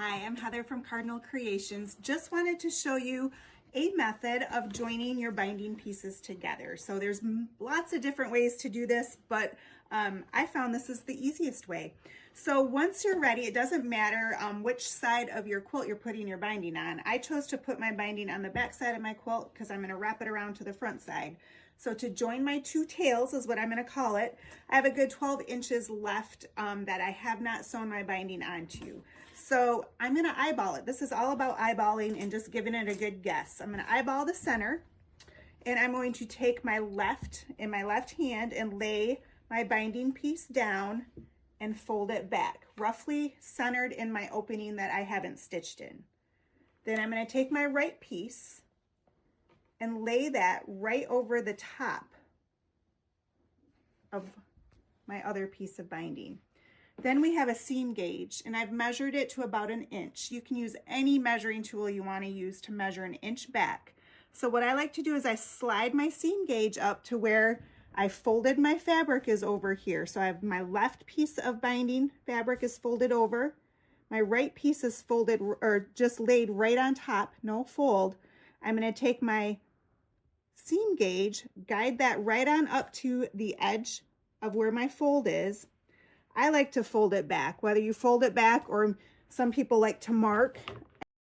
Hi, I'm Heather from Cardinal Creations. Just wanted to show you a method of joining your binding pieces together. So there's lots of different ways to do this, but I found this is the easiest way. So once you're ready, it doesn't matter which side of your quilt you're putting your binding on. I chose to put my binding on the back side of my quilt because I'm going to wrap it around to the front side. So to join my two tails is what I'm going to call it. I have a good 12 inches left that I have not sewn my binding onto. So I'm going to eyeball it. This is all about eyeballing and just giving it a good guess. I'm going to eyeball the center, and I'm going to take my left hand and lay my binding piece down and fold it back, roughly centered in my opening that I haven't stitched in. Then I'm going to take my right piece and lay that right over the top of my other piece of binding. Then we have a seam gauge, and I've measured it to about 1 inch. You can use any measuring tool you want to use to measure 1 inch back. So what I like to do is I slide my seam gauge up to where I folded my fabric is over here. So I have my left piece of binding fabric is folded over. My right piece is folded or just laid right on top, no fold. I'm going to take my seam gauge, guide that right on up to the edge of where my fold is. I like to fold it back, whether you fold it back or some people like to mark.